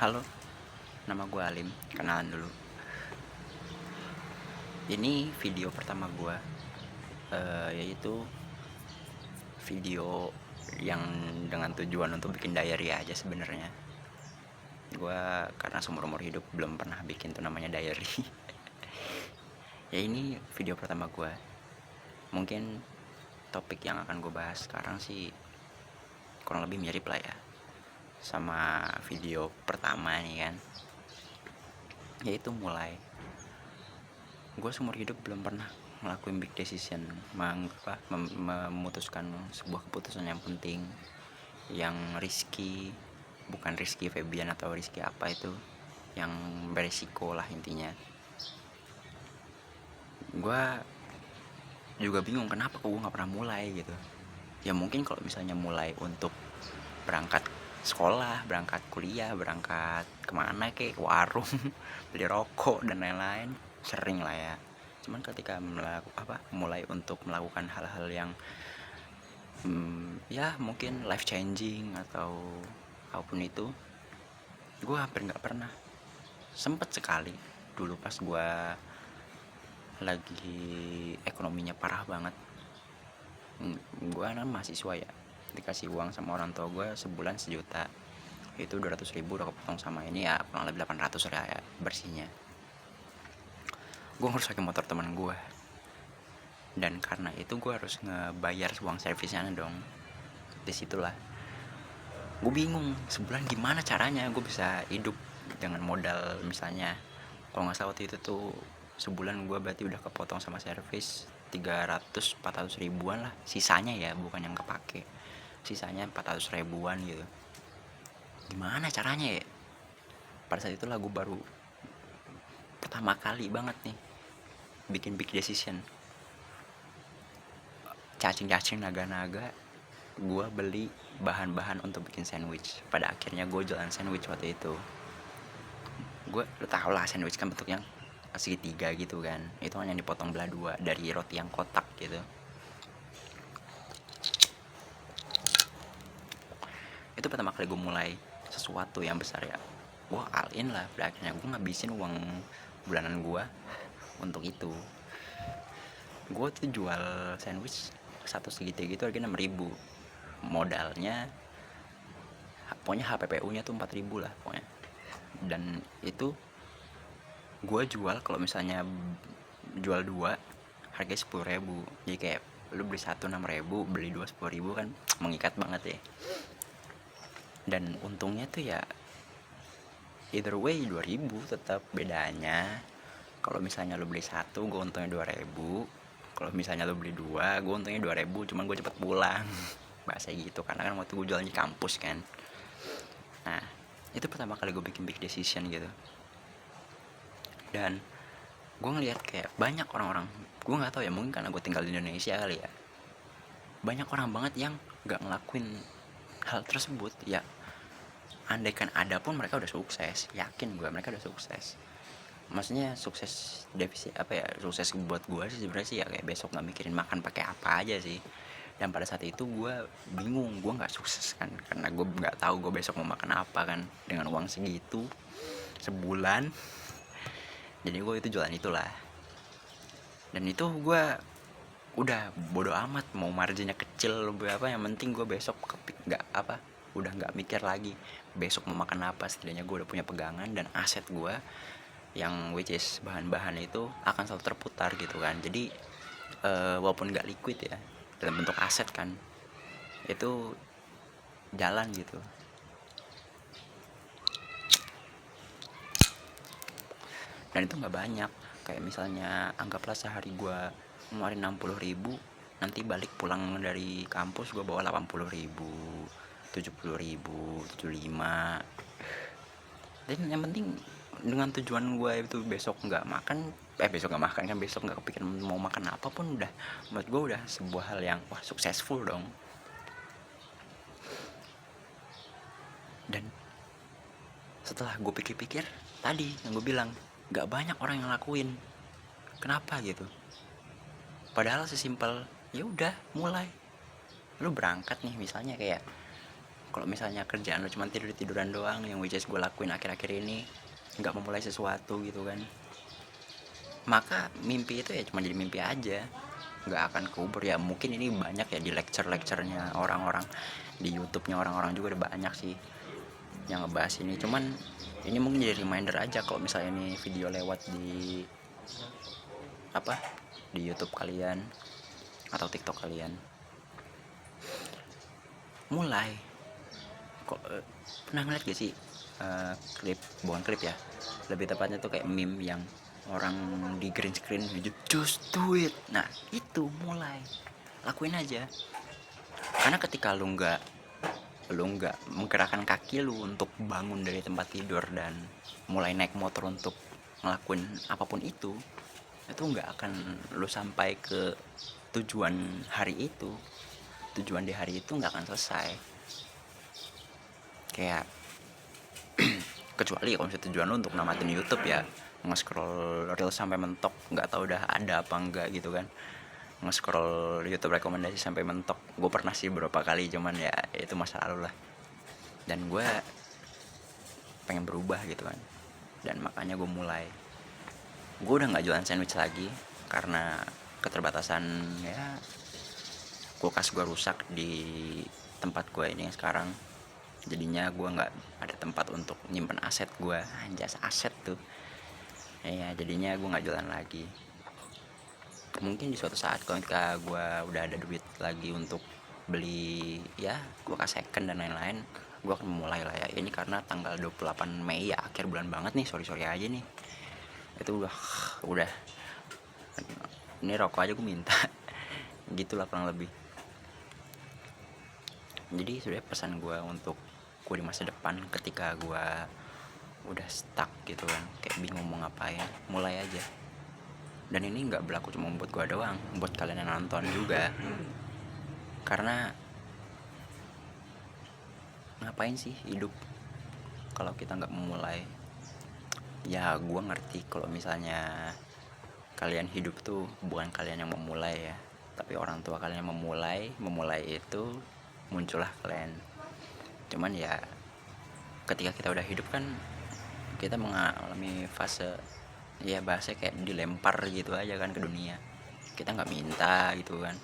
Halo, nama gue Alim, kenalan dulu. Ini video pertama gue, yaitu video yang dengan tujuan untuk bikin diary aja sebenarnya. Gue karena seumur-umur hidup belum pernah bikin tuh namanya diary. Ya ini video pertama gue. Mungkin topik yang akan gue bahas sekarang sih kurang lebih mirip lah ya sama video pertama nih kan. Yaitu mulai gue seumur hidup belum pernah ngelakuin big decision, memutuskan sebuah keputusan yang penting, yang risky, bukan Rizky Febian atau Rizky apa itu, yang beresiko lah intinya. Gue juga bingung kenapa kok gue nggak pernah mulai gitu. Ya mungkin kalau misalnya mulai untuk berangkat sekolah, berangkat kuliah, berangkat kemana kek, ke warung, beli rokok dan lain-lain, sering lah ya. Cuman ketika mulai untuk melakukan hal-hal yang ya mungkin life changing atau apapun itu, gue hampir nggak pernah. Sempet sekali dulu pas gue lagi ekonominya parah banget. Gue anak mahasiswa ya, dikasih uang sama orang tua gue sebulan 1 juta, itu 200 ribu udah kepotong sama ini ya kurang lebih 800 lah ya bersihnya. Gue harus pakai motor teman gue, dan karena itu gue harus ngebayar uang servisnya dong. Disitulah gue bingung sebulan gimana caranya gue bisa hidup dengan modal. Misalnya kalau nggak salah waktu itu tuh sebulan gue berarti udah kepotong sama servis 300-400 ribuan lah sisanya ya, bukan yang kepake, sisanya 400 ribuan gitu. Gimana caranya ya? Pada saat itulah gue baru pertama kali banget nih bikin big decision, cacing-cacing naga-naga. Gue beli bahan-bahan untuk bikin sandwich. Pada akhirnya gue jualan sandwich waktu itu. Gue lo tau lah sandwich kan bentuknya segitiga gitu kan, itu hanya dipotong belah dua dari roti yang kotak gitu. Itu pertama kali gue mulai sesuatu yang besar ya. Gue all in lah. Pada akhirnya gue ngabisin uang bulanan gue untuk itu. Gue tuh jual sandwich satu segitiga gitu harganya 6 ribu. Modalnya pokoknya HPPU nya tuh 4 ribu lah pokoknya. Dan itu gue jual, kalau misalnya jual dua harganya 10 ribu. Jadi kayak lu beli satu 6 ribu, beli dua 10 ribu, kan mengikat banget ya. Dan untungnya tuh ya either way 2 ribu tetap bedanya. Kalau misalnya lu beli satu gue untungnya 2 ribu, kalau misalnya lu beli dua gue untungnya 2 ribu, cuman gue cepet pulang. Bahasa gitu, karena kan waktu gue jualan di kampus kan. Nah itu pertama kali gue bikin big decision gitu. Dan gue ngeliat kayak banyak orang-orang, gue nggak tahu ya, mungkin karena gue tinggal di Indonesia kali ya, banyak orang banget yang nggak ngelakuin hal tersebut ya. Andaikan ada pun mereka udah sukses, yakin gue mereka udah sukses. Maksudnya sukses definisi apa ya, sukses buat gue sih sebenarnya sih ya kayak besok nggak mikirin makan pakai apa aja sih. Dan pada saat itu gue bingung, gue nggak sukses kan, karena gue nggak tahu gue besok mau makan apa kan dengan uang segitu sebulan. Jadi gue itu jualan itulah. Dan itu gue udah bodo amat mau marginnya kecil berapa, yang penting gue besok nggak apa, udah nggak mikir lagi besok mau makan apa. Setidaknya gue udah punya pegangan dan aset gue yang which is bahan-bahan itu akan selalu terputar gitu kan. Jadi walaupun nggak liquid ya, dalam bentuk aset kan, itu jalan gitu. Dan itu nggak banyak, kayak misalnya anggaplah sehari gue ngeluarin 60 ribu, nanti balik pulang dari kampus gue bawa 80 ribu, 70 ribu, 75. Dan yang penting dengan tujuan gue itu besok nggak makan, besok nggak makan kan, besok nggak kepikiran mau makan apapun, udah menurut gue udah sebuah hal yang wah successful dong. Dan setelah gue pikir-pikir tadi yang gue bilang, nggak banyak orang yang ngelakuin. Kenapa gitu? Padahal sesimpel ya udah mulai. Lu berangkat nih misalnya kayak Kalau misalnya kerjaan lo cuma tiduran doang, yang which is gue lakuin akhir-akhir ini, nggak memulai sesuatu gitu kan, maka mimpi itu ya cuma jadi mimpi aja, nggak akan kubur. Ya mungkin ini banyak ya di lecture-lecturenya orang-orang, di YouTube-nya orang-orang juga udah banyak sih yang ngebahas ini. Cuman ini mungkin jadi reminder aja, kalau misalnya ini video lewat di apa, di YouTube kalian atau TikTok kalian, mulai kok pernah ngeliat gak sih klip, bukan klip ya, lebih tepatnya tuh kayak meme yang orang di green screen just do it. Nah itu mulai, lakuin aja. Karena ketika lu nggak menggerakkan kaki lu untuk bangun dari tempat tidur dan mulai naik motor untuk ngelakuin apapun itu nggak akan lu sampai ke tujuan hari itu. Tujuan di hari itu nggak akan selesai. Kayak kecuali kalau misalnya tujuan lu untuk namatin YouTube ya, nge-scroll reel sampai mentok, nggak tahu udah ada apa enggak gitu kan, nge-scroll YouTube rekomendasi sampai mentok. Gue pernah sih beberapa kali, cuman ya itu masa lalu lah, dan gue pengen berubah gitu kan. Dan makanya gue udah nggak jualan sandwich lagi karena keterbatasan ya, kulkas gue rusak di tempat gue ini sekarang. Jadinya gue nggak ada tempat untuk nyimpen aset gue, anjas aset tuh ya. Jadinya gue nggak jualan lagi. Mungkin di suatu saat ketika gue udah ada duit lagi untuk beli ya kulkas second dan lain-lain, gue akan memulai lah ya. Ini karena tanggal 28 Mei ya, akhir bulan banget nih, sorry aja nih. Itu udah ini rokok aja gue minta gitulah kurang lebih. Jadi sebenarnya pesan gue untuk gue di masa depan, ketika gue udah stuck gitu kan, kayak bingung mau ngapain, mulai aja. Dan ini nggak berlaku cuma buat gue doang, buat kalian yang nonton juga. Karena ngapain sih hidup kalau kita nggak memulai? Ya gue ngerti kalau misalnya kalian hidup tuh bukan kalian yang memulai ya, tapi orang tua kalian yang memulai itu muncullah kalian. Cuman ya ketika kita udah hidup kan, kita mengalami fase ya bahasa kayak dilempar gitu aja kan ke dunia. Kita nggak minta gitu kan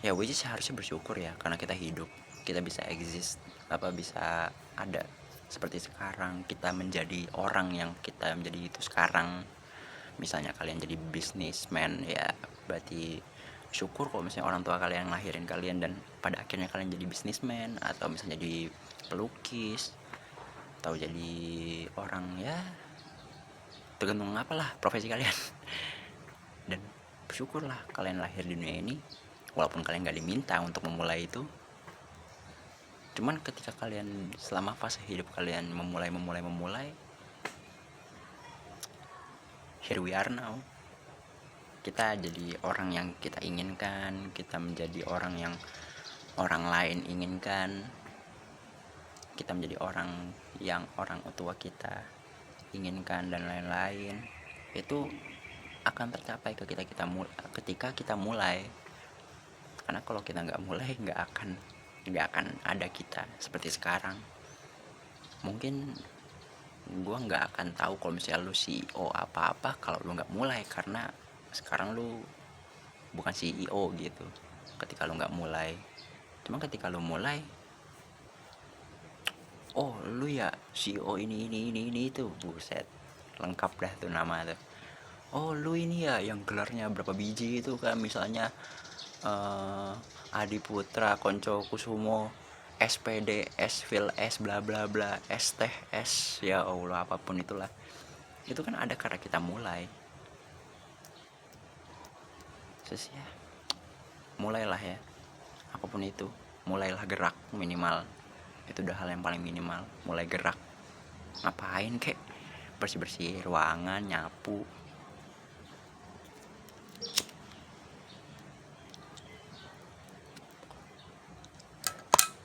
ya, which is harusnya bersyukur ya, karena kita hidup, kita bisa exist, bisa ada seperti sekarang, kita menjadi orang yang kita menjadi itu sekarang. Misalnya kalian jadi businessman ya, berarti syukur kalau misalnya orang tua kalian ngelahirin kalian dan pada akhirnya kalian jadi businessman, atau misalnya jadi pelukis, atau jadi orang ya, tergantung apalah profesi kalian. Dan bersyukurlah kalian lahir di dunia ini, walaupun kalian gak diminta untuk memulai itu. Cuman ketika kalian selama fase hidup kalian memulai, here we are now. Kita jadi orang yang kita inginkan, kita menjadi orang yang orang lain inginkan, kita menjadi orang yang orang tua kita inginkan dan lain-lain. Itu akan tercapai ketika kita mulai. Karena kalau kita nggak mulai, nggak akan ada kita seperti sekarang. Mungkin gue nggak akan tahu kalau misalnya lu CEO apa kalau lu nggak mulai, karena sekarang lu bukan CEO gitu ketika lu nggak mulai. Cuma ketika lu mulai, oh lu ya CEO ini itu, buset, lengkap dah tuh nama tuh. Oh lu ini ya yang gelarnya berapa biji itu kan, misalnya Adi Putra, Konco Kusumo, SPD, Sfil, S bla bla bla, S teh, S, ya Allah apapun itulah. Itu kan ada karena kita mulai. Ya, mulailah ya, apapun itu, mulailah gerak minimal. Itu udah hal yang paling minimal, mulai gerak. Ngapain kek, bersih-bersih ruangan, nyapu.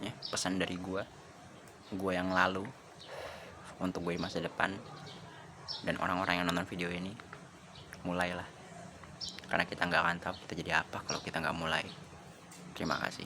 Ya, pesan dari gue yang lalu untuk gue masa depan dan orang-orang yang nonton video ini, mulailah. Karena kita nggak akan tahu kita jadi apa kalau kita nggak mulai. Terima kasih.